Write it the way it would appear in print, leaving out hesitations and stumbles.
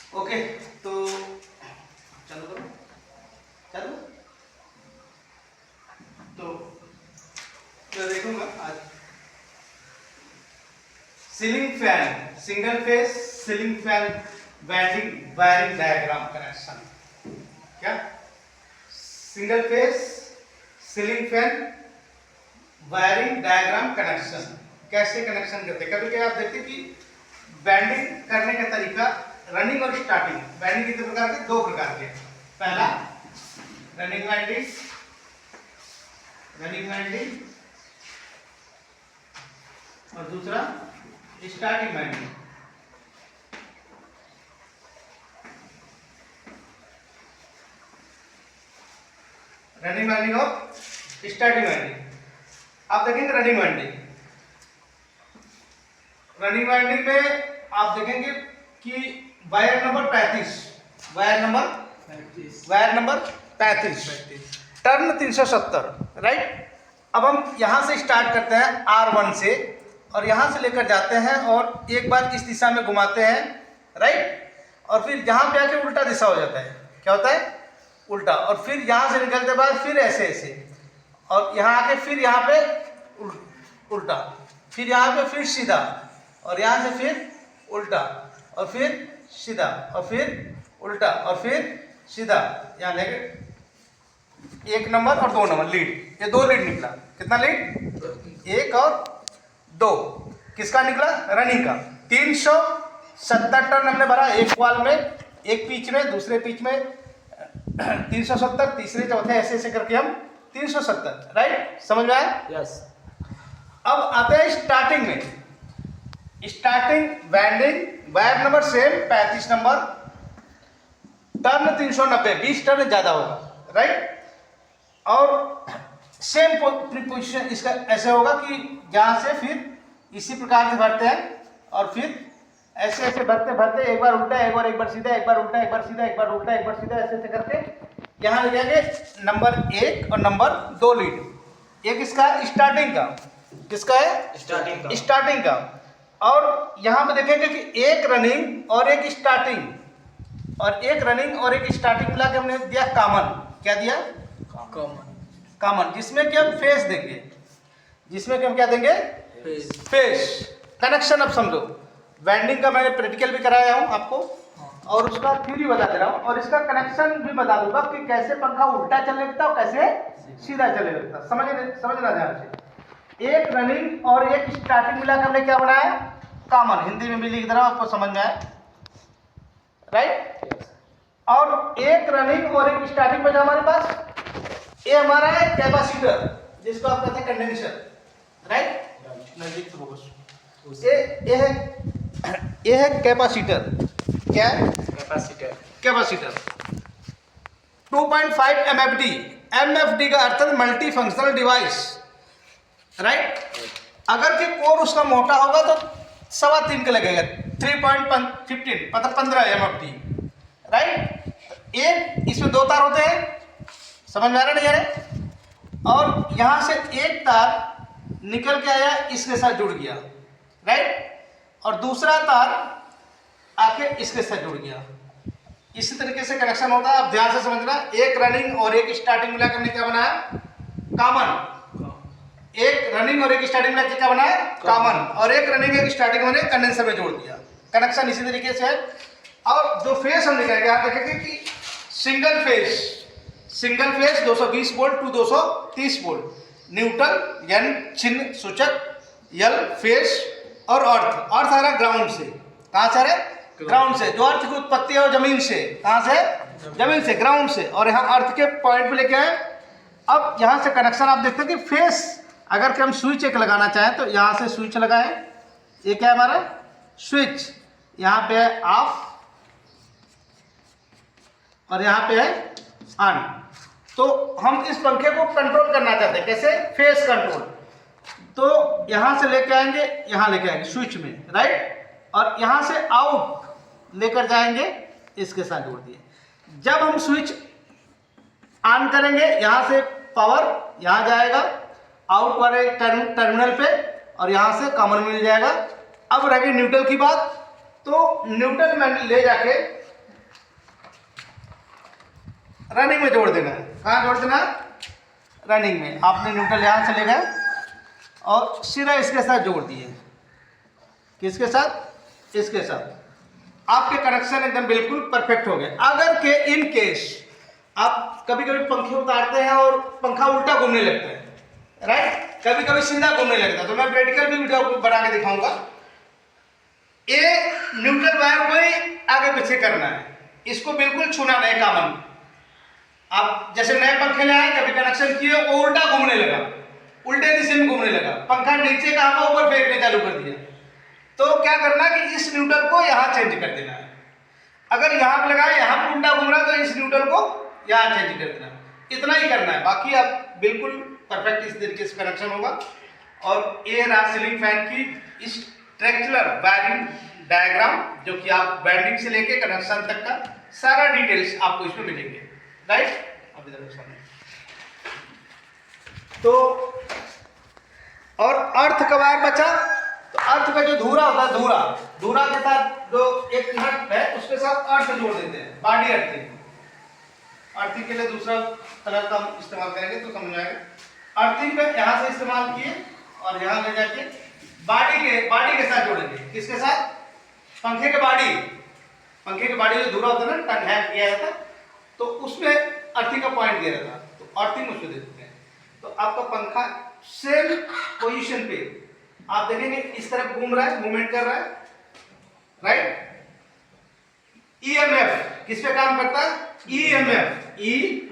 Okay, तो चलो करो, चलो। तो मैं देखूंगा आज ceiling fan, single phase ceiling fan wiring diagram connection. क्या single phase ceiling fan wiring diagram connection कैसे कनेक्शन करते हैं? कभी कभी आप देखते कि बैंडिंग करने का तरीका रनिंग और स्टार्टिंग। बैंडिंग कितने प्रकार के? दो प्रकार के। पहला रनिंग वाइंडिंग, और दूसरा स्टार्टिंग वाइंडिंग। रनिंग वाइंडिंग और स्टार्टिंग वाइंडिंग। आप देखेंगे रनिंग वाइंडिंग में आप देखेंगे कि wire number 35, wire number 35, turn 370, right. अब हम यहां से स्टार्ट करते हैं R1 से, और यहां से लेकर जाते हैं और एक बार इस दिशा में घुमाते हैं, राइट। और फिर जहां पे आके उल्टा दिशा हो जाता है। क्या होता है? उल्टा। और फिर यहां से निकलते बाद फिर ऐसे ऐसे, और यहां आके फिर यहां पे उल्टा, फिर यहां पे फिर सीधा, और यहां से फिर उल्टा, और फिर सीधा, और फिर उल्टा, और फिर सीधा। यहां लेके 1 नंबर और 2 नंबर लीड, ये 2 लीड निकला। कितना लीड? 1 और 2। किसका निकला? रनिंग का। 370 टर्न हमने भरा एक वाल में, एक पिच में, दूसरे पिच में 370, तीसरे चौथे ऐसे ऐसे करके हम 370, राइट। समझ में आया? यस। अब आते हैं स्टार्टिंग में। Starting winding, wire number same 35 number, turn 390, 20 turn ज्यादा होगा, राइट। और सेम पोजीशन इसका ऐसे होगा कि जहां से फिर इसी प्रकार से भरते हैं, और फिर ऐसे ऐसे भरते भरते एक बार उल्टा, एक बार सीधा, एक बार उल्टा, एक बार सीधा, एक बार उल्टा, एक बार सीधा, ऐसे ऐसे करके यहां ले जाएंगे नंबर 1 और नंबर 2 लीड। एक इसका स्टार्टिंग का, किसका है? स्टार्टिंग का। और यहां पे देखेंगे कि एक रनिंग और एक स्टार्टिंग, और एक रनिंग और एक स्टार्टिंग मिला के हमने दिया कॉमन। क्या दिया? कॉमन, जिसमें कि हम फेस देंगे, जिसमें कि हम क्या देंगे? Face connection. अब समझो, वाइंडिंग का मैंने प्रैक्टिकल भी कराया हूं आपको, और उसका थ्योरी बता दे रहा हूं, और इसका कनेक्शन भी बता दूंगा कि कैसे पंखा उल्टा चलने लगता है और कैसे सीधा चलने लगता है। समझना ध्यान से। एक रनिंग और एक स्टार्टिंग मिलाकर हमने क्या बनाया? कॉमन। हिंदी में भी लिख दे रहा हूं, आपको समझ में आया, राइट। और एक रनिंग और एक स्टार्टिंग बचा हमारे पास। ये हमारा है कैपेसिटर, जिसको आप कहते हैं कंडेंसर, राइट। नजदीक से फोकस। ये है कैपेसिटर। क्या है? Capacitor 2.5 MFD। MFD का अर्थ है मल्टी फंक्शनल डिवाइस, राइट। अगर कि कोर उसका मोटा होगा तो 3.25 का लगेगा, 3.15 मतलब 15 MFD, राइट। एक इसमें 2 तार होते हैं, समझ में आ रहा नहीं आ रहा? और यहां से एक तार निकल के आया, इसके साथ जुड़ गया, राइट। और दूसरा तार आके इसके साथ जुड़ गया। इसी तरीके से कनेक्शन होता है। आप ध्यान से समझना। एक रनिंग और एक स्टार्टिंग मिला करने क्या बनाया? कॉमन। एक रनिंग और एक स्टार्टिंग मिला क्या बनाया? कॉमन। और एक रनिंग एक स्टार्टिंग मैंने कंडेंसर में जोड़ दिया। कनेक्शन इसी तरीके से है। और जो फेस हम दिखाएंगे, आप देखेंगे कि single phase 220 volt to 230 volt, neutral यानी चिन्ह सूचक, यल फेस, और अर्थ आ रहा ग्राउंड से। कहां से आ रहा है? ग्राउंड से। जो अर्थ की उत्पत्ति है वो जमीन से। कहां से? जमीन से, ग्राउंड से। और यहाँ अर्थ के पॉइंट पे लेके आए। अब यहाँ से कनेक्शन आप देखते हैं कि फेस, अगर कि हम स्विच एक लगाना चाहें तो यहाँ से स्विच लगाएं। ये क्या है हमारा? स्विच। यहाँ पे है ऑफ और यहाँ पे है ऑन। तो हम इस पंखे को कंट्रोल करना चाहते हैं। कैसे? Face control. तो यहां से लेके आएंगे, यहां लेके आएंगे स्विच में, राइट। और यहां से आउट लेकर जाएंगे, इसके साथ जोड़ दिए। जब हम स्विच ऑन करेंगे, यहां से पावर यहां जाएगा आउट वाले टर्मिनल पे, और यहां से कॉमन मिल जाएगा। अब रह गई न्यूट्रल की बात। तो न्यूट्रल में ले जाके रनिंग में जोड़ देना है। कहाँ जोड़ देना? रनिंग में। आपने न्यूट्रल यहाँ चले गए और सीधा इसके साथ जोड़ दिए। किसके साथ? इसके साथ। आपके कनेक्शन एकदम बिल्कुल परफेक्ट हो गए। अगर के इन केस आप कभी कभी पंखे उतारते हैं और पंखा उल्टा घूमने लगता है, राइट, कभी कभी सीधा घूमने लगता है, तो मैं प्रैक्टिकल भी वीडियो बना के दिखाऊंगा। ये न्यूट्रल वायर को ही आगे पीछे करना है, इसको बिल्कुल छूना नहीं। कॉमन आप जैसे नए पंखे ले आए, कभी कनेक्शन किए, वो उल्टा घूमने लगा, उल्टे दिशा में घूमने लगा, पंखा नीचे का आपको ऊपर फेंकने चालू कर दिया, तो क्या करना है कि इस न्यूट्रल को यहाँ चेंज कर देना है। अगर यहाँ पे लगाए, यहाँ पे उल्टा घूम रहा है, तो इस न्यूट्रल को यहाँ चेंज कर देना है। इतना ही करना है, बाकी आप बिल्कुल परफेक्ट इस तरीके से कनेक्शन होगा। और ये रहा सीलिंग फैन की स्ट्रक्चरल वायरिंग डायग्राम, जो कि आप वायरिंग से लेके कनेक्शन तक का सारा डिटेल्स आपको इसमें मिलेंगे, राइट। अब इधर सामने तो और अर्थ का वायर बचा, तो अर्थ का जो धूरा होता है, धूरा के साथ जो एक नट है उसके साथ अर्थ जोड़ देते हैं, बॉडी अर्थिंग। अर्थिंग के लिए दूसरा कलर का हम इस्तेमाल करेंगे तो समझ आएगा। अर्थिंग पे यहाँ से इस्तेमाल किए और यहाँ ले जाके बॉडी के साथ जोड़ेंगे। किसके साथ? पंखे के बॉडी जो धूरा होता है ना, टंग हैंग किया जाता है, तो उसमें अर्थिंग का पॉइंट दिया जाता है, तो अर्थिंग उसमें दे देते हैं। तो आपका पंखा सेम पोजीशन पे आप देखेंगे इस तरफ घूम रहा है, मूवमेंट कर रहा है, राइट। ईएमएफ किस पे काम करता है? ईएमएफ, ई